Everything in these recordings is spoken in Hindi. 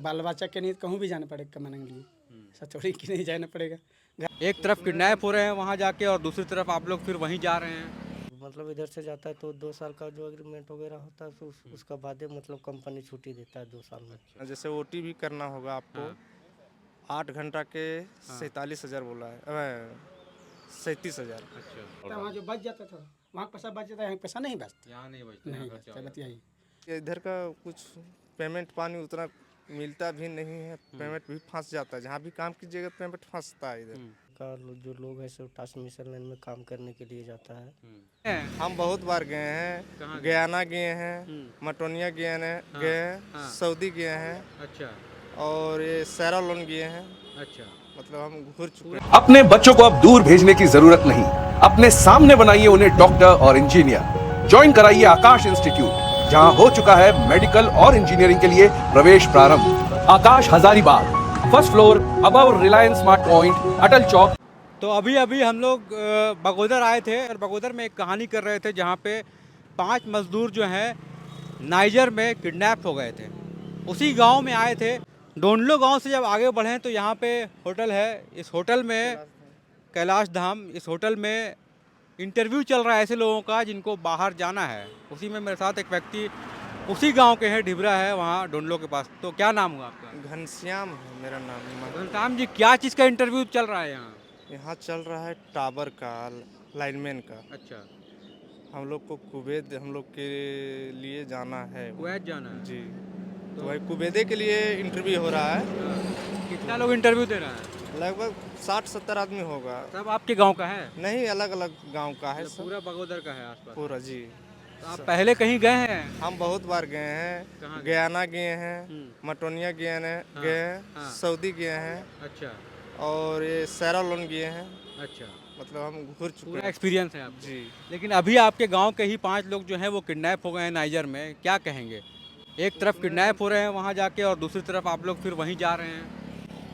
बाल बच्चा के नहीं कहूँ भी जाना पड़ेगा कमाने के लिए, ऐसा थोड़ी कि नहीं जाना पड़ेगा। एक तरफ किडनैप हो रहे हैं वहाँ जाके और दूसरी तरफ आप लोग फिर वहीं जा रहे हैं। मतलब इधर से जाता है तो 2 साल का जो एग्रीमेंट वगैरह होता है तो उसका बाद मतलब कंपनी छुट्टी देता है 2 साल में। जैसे ओटी भी करना होगा आपको, हाँ। 8 घंटा के 47,000 बोला है, 37,000। अच्छा, वहाँ जो बच जाता था वहाँ पैसा बच जाता है, यहाँ पैसा नहीं बचता। यहाँ नहीं बचता, नहीं यहाँ खर्चा बचता, हो बतिया ही। इधर का कुछ पेमेंट पानी उतना मिलता भी नहीं है, पेमेंट भी फंस जाता है। जहाँ भी काम कीजिएगा पेमेंट फंसता है इधर। का जो लोग हैं सब ट्रांसमिशन लाइन में काम करने के लिए जाता है। जाता। हम बहुत बार गए कहाँ हैं, गए? गयाना गए हैं, मटोनिया गए हैं, सऊदी गए हैं अच्छा और ये सैरालोन गए हैं। अच्छा। मतलब हम घूर चुके हैं। अपने बच्चों को अब दूर भेजने की जरूरत नहीं, अपने सामने बनाइए उन्हें डॉक्टर और इंजीनियर। ज्वाइन कराइए आकाश इंस्टीट्यूट, जहां हो चुका है मेडिकल और इंजीनियरिंग के लिए प्रवेश प्रारंभ। Aakash Hazaribagh, first floor, above Reliance smart point, Atal Chowk. तो अभी अभी हम लोग बगोदर आए थे और बगोदर में एक कहानी कर रहे थे जहाँ पे 5 मजदूर जो हैं नाइजर में किडनैप हो गए थे। उसी गांव में आए थे। डोंडलो गांव से जब आगे बढ़े तो यहाँ पे होटल है। इस होटल में कैलाश धाम, इस होटल में इंटरव्यू चल रहा है ऐसे लोगों का जिनको बाहर जाना है। उसी में मेरे साथ एक व्यक्ति उसी गांव के हैं, ढिबरा है वहाँ डोंडलो के पास। तो क्या नाम हुआ आपका? घनश्याम है मेरा नाम। घनश्याम जी, क्या चीज़ का इंटरव्यू चल रहा है यहाँ? यहाँ चल रहा है टावर का, लाइनमैन का। अच्छा, हम लोग को कुवैत हम लोग के लिए जाना है। कुवैत जाना है। जी, तो भाई कुवैते के लिए इंटरव्यू हो रहा है। कितना लोग इंटरव्यू दे रहे हैं? लगभग 60-70 आदमी होगा। सब आपके गांव का है? नहीं, अलग अलग गांव का है मतलब सब। पूरा बगोदर का है आसपास? पूरा जी। तो आप पहले कहीं गए हैं? हम बहुत बार गए कहाँ हैं, गए? गयाना गए हैं, मटोनिया गए हैं, सऊदी गए हैं अच्छा और ये सैरालोन गए हैं। अच्छा। मतलब हम घूर चुके पूरा हैं। एक्सपीरियंस है आपको? जी। लेकिन अभी आपके गांव के ही 5 लोग जो हैं वो किडनैप हो गए हैं नाइजर में, क्या कहेंगे? एक तरफ किडनैप हो रहे हैं वहाँ जाके और दूसरी तरफ आप लोग फिर वहीं जा रहे हैं।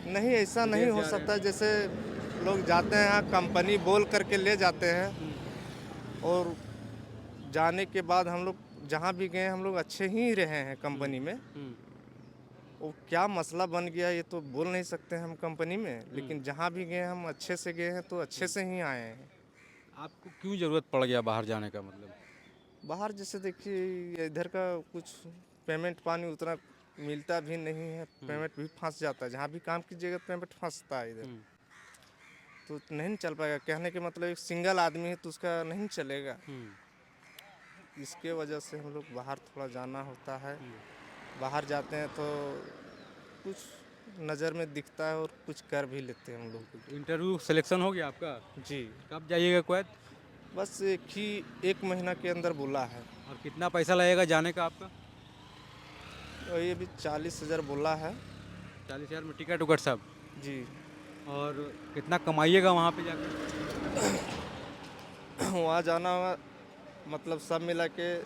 नहीं, ऐसा नहीं विदेश हो जा रहे सकता। जैसे लोग जाते हैं, कंपनी बोल करके ले जाते हैं और जाने के बाद हम लोग जहाँ भी गए हम लोग अच्छे ही रहे हैं कंपनी में। वो क्या मसला बन गया ये तो बोल नहीं सकते हम कंपनी में, लेकिन जहाँ भी गए हम अच्छे से गए हैं तो अच्छे से ही आए हैं। आपको क्यों ज़रूरत पड़ गया बाहर जाने का मतलब? बाहर जैसे देखिए इधर का कुछ पेमेंट पानी उतना मिलता भी नहीं है, पेमेंट भी फंस जाता है। जहाँ भी काम कीजिएगा पेमेंट फंसता है इधर, तो नहीं चल पाएगा। कहने के मतलब एक सिंगल आदमी है तो उसका नहीं चलेगा। इसके वजह से हम लोग बाहर थोड़ा जाना होता है। बाहर जाते हैं तो कुछ नज़र में दिखता है और कुछ कर भी लेते हैं हम लोग। इंटरव्यू सिलेक्शन हो गया आपका? जी, कब जाइएगा कुवैत? बस एक महीना के अंदर बोला है। और कितना पैसा लगेगा जाने का आपका? और ये भी 40,000 बोला है। 40,000 में टिकट उकट सब? जी। और कितना कमाइएगा वहाँ पे जाकर? वहाँ जाना मतलब सब मिला के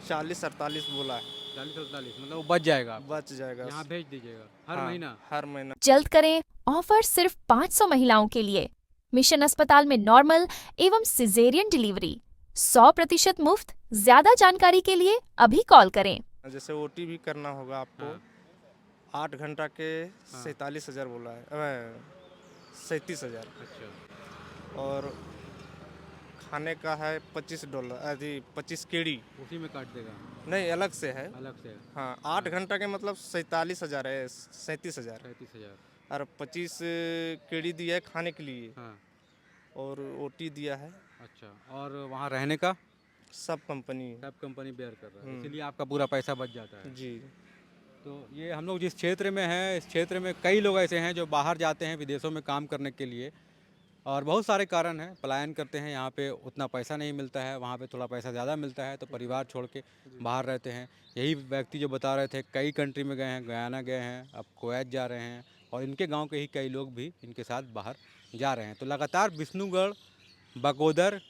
40-48 बोला है। 40-48 मतलब वो बच जाएगा आपका? बच जाएगा। यहाँ भेज दीजिएगा हर हाँ, महीना? हर महीना। जल्द करें, ऑफर सिर्फ 500 महिलाओं के लिए। मिशन अस्पताल में नॉर्मल एवं सिजेरियन डिलीवरी 100% मुफ्त। ज्यादा जानकारी के लिए अभी कॉल करें। जैसे ओटी भी करना होगा आपको, 8 घंटा के 47,000 बोला है, 37,000। अच्छा। और खाने का है $25, 25 केडी। उसी में काट देगा? नहीं, अलग से है। अलग से? हाँ, 8 घंटा के मतलब 47,000 है, 37,000। 37,000। और 25 केडी दिया है खाने के लिए हाँ। और ओटी दिया है। अच्छा, और वहाँ रहने का? सब कंपनी। सब कंपनी बेयर कर रहा है, इसीलिए आपका पूरा पैसा बच जाता है। जी। तो ये हम लोग जिस क्षेत्र में हैं, इस क्षेत्र में कई लोग ऐसे हैं जो बाहर जाते हैं विदेशों में काम करने के लिए, और बहुत सारे कारण हैं। पलायन करते हैं, यहाँ पे उतना पैसा नहीं मिलता है, वहाँ पे थोड़ा पैसा ज़्यादा मिलता है तो परिवार छोड़ के बाहर रहते हैं। यही व्यक्ति जो बता रहे थे कई कंट्री में गए हैं, गयाना गए हैं, अब कुवैत जा रहे हैं, और इनके गांव के ही कई लोग भी इनके साथ बाहर जा रहे हैं। तो लगातार विष्णुगढ़, बगोदर,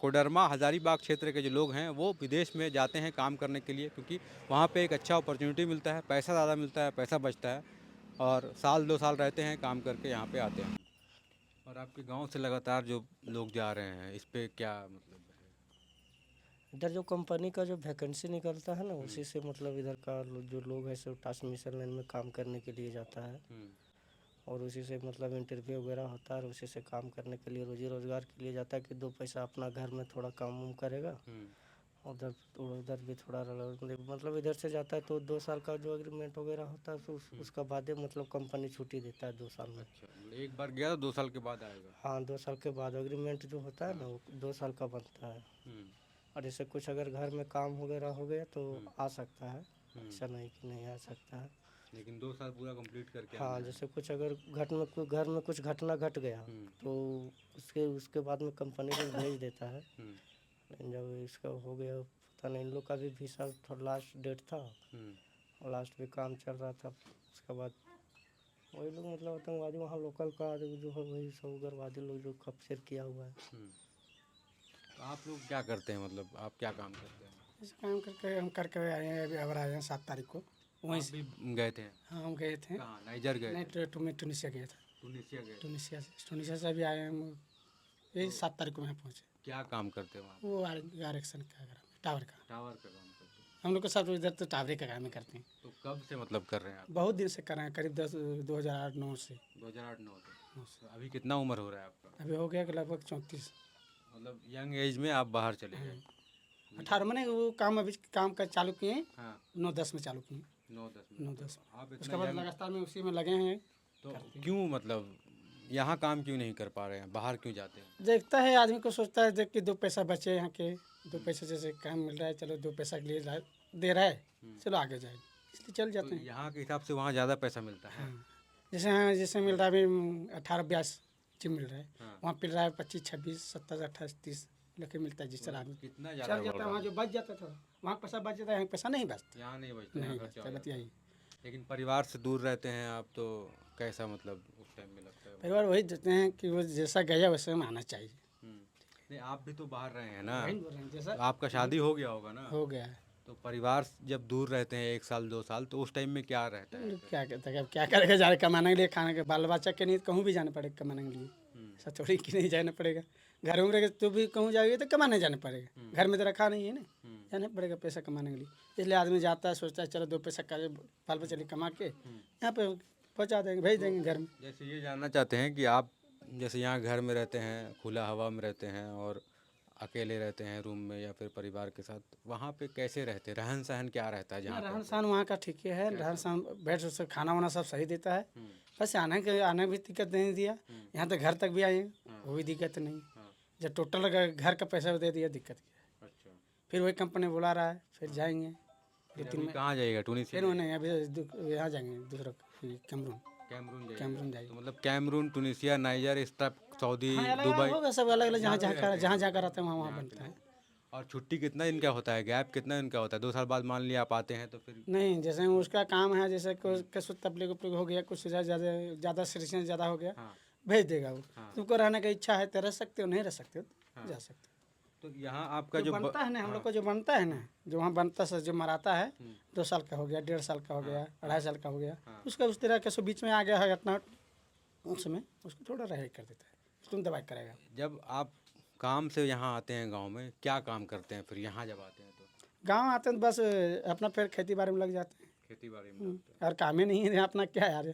कोडरमा, हज़ारीबाग क्षेत्र के जो लोग हैं वो विदेश में जाते हैं काम करने के लिए, क्योंकि वहाँ पे एक अच्छा अपॉर्चुनिटी मिलता है, पैसा ज़्यादा मिलता है, पैसा बचता है, और साल 2 साल रहते हैं काम करके यहाँ पे आते हैं। और आपके गांव से लगातार जो लोग जा रहे हैं इस पे क्या मतलब इधर जो कंपनी का जो वैकेंसी निकलता है ना उसी से मतलब इधर का जो लोग है सो ट्रांसमिशन लाइन में काम करने के लिए जाता है और उसी से मतलब इंटरव्यू वगैरह होता है और उसी से काम करने के लिए रोजी रोजगार के लिए जाता है कि दो पैसा अपना घर में थोड़ा काम वाम करेगा। उधर उधर भी थोड़ा मतलब इधर से जाता है तो 2 साल का जो एग्रीमेंट वगैरह होता है तो उसका बाद मतलब कंपनी छुट्टी देता है 2 साल में। अच्छा, एक बार गया तो 2 साल के बाद आएगा। हाँ 2 साल के बाद एग्रीमेंट जो होता है ना वो 2 साल का बनता है। और जैसे कुछ अगर घर में काम वगैरह हो गया तो आ सकता है, ऐसा नहीं कि नहीं आ सकता है। लेकिन 2 साल पूरा कंप्लीट करके हाँ जैसे कुछ अगर घर में कुछ घटना घट गया तो उसके बाद में कंपनी को भेज देता है। लेकिन जब इसका हो गया पता नहीं इन लोग का भी वीसा थोड़ा लास्ट डेट था, लास्ट भी काम चल रहा था। उसके बाद वही लोग मतलब आतंकवादी वहाँ लोकल का जो है वही सब उग्रवादी लोग जो कैप्चर किया हुआ है। तो आप लोग क्या करते हैं, मतलब आप क्या काम करते हैं? इस काम करके हम करके आए हैं, अभी अब आए हैं 7 तारीख को वहीं से। भी गए थे? हाँ हम गए थे। कहाँ, नाइजर गए? नहीं मैं टूनिसिया गया था। टूनिसिया गए? टूनिसिया से अभी आए हम, यही 7 तारीख को यहाँ पहुँचे। क्या काम करते हैं वहाँ? वो आरक्षण का टावर का टावर का काम करते हैं। हम लोग को सब इधर तो टावर का काम ही करते हैं। तो कब से मतलब कर रहे हैं आप? बहुत दिन से कर रहे हैं, करीब 2008-9 से। 2008-9 से। अभी कितना उम्र हो रहा है आपका? अभी हो गया कि लगभग 34। मतलब यंग एज में आप बाहर चले गए? 18 में वो काम अभी काम कर चालू किए, हाँ 9-10 में चालू किए। 9-10 में। 9-10 आप उसके इतना बाद young- लगातार में उसी में लगे हैं। तो क्यों मतलब यहाँ काम क्यों नहीं कर पा रहे हैं, बाहर क्यों जाते हैं? देखता है आदमी को, सोचता है देख कि 2 पैसा बचे यहाँ के, 2 पैसे जैसे काम मिल रहा है, चलो 2 पैसा के लिए दे रहा है, चलो आगे जाए, इसलिए चल जाते तो हैं। यहाँ के हिसाब से वहाँ ज़्यादा पैसा मिलता है? हाँ जैसे मिल रहा है अभी 18-22 जी मिल रहा है, हाँ। वहाँ मिल रहा है 25-26, 27-28-30 लेके मिलता है जिस तरह आदमी कितना चल ज़्यादा जाता बढ़ है। रहा वहाँ है? जो बच जाता था वहाँ पैसा बच जाता है, यहाँ पैसा नहीं बचता। यहाँ नहीं बचता, नहीं यहाँ खर्चा बचता, हो बस जाता है। यही। लेकिन परिवार से दूर रहते हैं आप, तो कैसा मतलब उस टाइम में लगता है? परिवार वही देते हैं कि वो जैसा गया वैसे में आना चाहिए। नहीं, आप भी तो बाहर रहे हैं ना, वही बोल रहे हैं, जैसा तो आपका शादी हो गया होगा ना? हो गया है। तो परिवार जब दूर रहते हैं 1 साल 2 साल, तो उस टाइम में क्या रहता है? क्या कहता है, अब क्या करेगा, जा रहे कमाने के लिए, खाने के बाल बच्चा के नहीं कहूँ भी जाना पड़ेगा कमाने के लिए। ऐसा थोड़ी कि नहीं जाना पड़ेगा, घर में रहेगा तो भी कहूँ जाएगी तो कमाने जाना पड़ेगा, घर में तो रखा नहीं है ना, जाना पड़ेगा पैसा कमाने के लिए। इसलिए आदमी जाता है, सोचता है चलो 2 पैसा का बाल बच्चा कमा के यहाँ पे पहुँचा देंगे, भेज देंगे घर में। जैसे ये जानना चाहते हैं कि आप जैसे यहाँ घर में रहते हैं, खुला हवा में रहते हैं और अकेले रहते हैं रूम में या फिर परिवार के साथ, वहाँ पे कैसे रहते हैं, रहन सहन क्या रहता है जहाँ पे? रहन सहन वहाँ का ठीक ही है, रहन सहन बैठ से खाना वाना सब सही देता है। बस आने भी दिक्कत नहीं दिया, यहाँ तो घर तक भी आए वो भी दिक्कत नहीं। जब टोटल घर का पैसा दे दिया दिक्कत क्या है। अच्छा, फिर वही कंपनी बुला रहा है, फिर जाएंगे 2-3 में, कहाँ जाइएगा? टूनिसिया? फिर वो नहीं अभी यहाँ जाएंगे दूसरा कैमरून कैमरून जाएंगे। तो मतलब कैमरून, टूनिसिया, नाइजर, इस टाइप, सऊदी, हाँ, अलग दुबई। होगा सब अलग अलग, जहाँ जहाँ का रहता है वहाँ बनता है। और छुट्टी कितना दिन का होता है, गैप कितना दिन का होता है? 2 साल बाद मान लिया आप आते हैं तो फिर? नहीं जैसे उसका काम है, जैसे कुछ तबलीग उपलीग हो गया, कुछ ज़्यादा सीरियस ज़्यादा हो गया, भेज देगा वो। तुमको रहने की इच्छा है तो रह सकते हो, नहीं रह सकते हो जा सकते हो। तो यहाँ आपका जो बनता है ना, हम लोग को जो बनता है ना, जो वहाँ बनता है जो मराता है, 2 साल का हो गया, 1.5 साल का हो गया, 2.5 साल का हो गया, उसका उस तरह के बीच में आ गया है घटना, उसमें उसको थोड़ा रहे कर देता है, तुम दवाई करेगा। जब आप काम से यहाँ आते हैं गांव में, क्या काम करते हैं फिर यहाँ जब आते हैं तो? गांव आते हैं तो बस अपना फिर खेती बाड़ी में लग जाते हैं, खेती बाड़ी में लगते हैं। और काम ही नहीं है अपना, क्या यार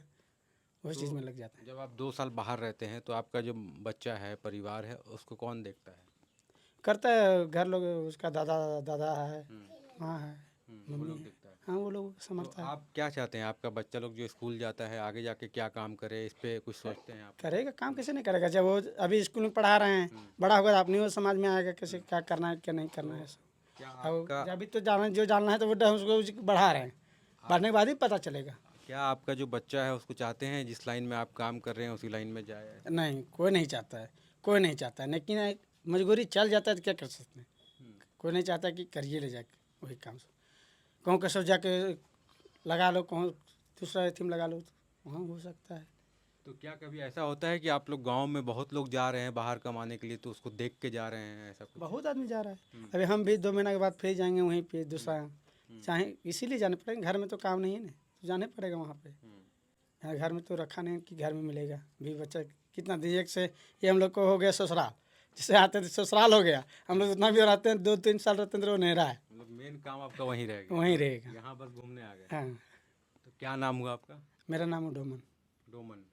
उस चीज़ में लग जाते हैं। जब आप 2 साल बाहर रहते हैं तो आपका जो बच्चा है, परिवार है, उसको कौन देखता है? करता है घर लोग, उसका दादा है, माँ है, वो मम्मी लोग है, देखता है। हाँ वो लोग तो समझता है। आप क्या चाहते हैं, आपका बच्चा लोग जो स्कूल जाता है आगे जाके क्या काम करे, इस पे कुछ सोचते हैं आप? करेगा काम, कैसे नहीं करेगा, जब वो अभी स्कूल में पढ़ा रहे हैं, बड़ा होगा अपनी वो समझ में आएगा कैसे क्या करना है क्या नहीं करना है। क्या अब आपका अभी तो जो जानना है तो वो उसको बढ़ा रहे हैं, बढ़ने के बाद ही पता चलेगा। क्या आपका जो बच्चा है उसको चाहते हैं जिस लाइन में आप काम कर रहे हैं उसी लाइन में जाए? नहीं, कोई नहीं चाहता है, कोई नहीं चाहता है, लेकिन मजबूरी चल जाता है तो क्या कर सकते हैं। कोई नहीं चाहता कि करिए ले जाके वही काम से, कहूँ कैसे जाके लगा लो, कहूँ दूसरा थीम लगा लो, तो वहाँ हो सकता है। तो क्या कभी ऐसा होता है कि आप लोग गांव में बहुत लोग जा रहे हैं बाहर कमाने के लिए, तो उसको देख के जा रहे हैं, ऐसा कुछ? बहुत आदमी जा रहा है, अभी हम भी 2 महीना के बाद फिर जाएंगे वहीं पे दूसरा, चाहे इसीलिए जाने पड़ेगा, घर में तो काम नहीं है ना, तो जाने पड़ेगा वहाँ पे। यहाँ घर में तो रखा नहीं कि घर में मिलेगा भी, बच्चा कितना दिन एक से ये हम लोग को हो गया ससुराल, जैसे आते थे ससुराल हो गया, हम लोग जितना भी और आते हैं 2-3 साल रहते हैं तो वो नहीं रहा है, मतलब मेन काम आपका वहीं रहेगा, वहीं रहेगा। यहाँ बस घूमने आ गए। हाँ, तो क्या नाम हुआ आपका? मेरा नाम है डोमन। डोमन।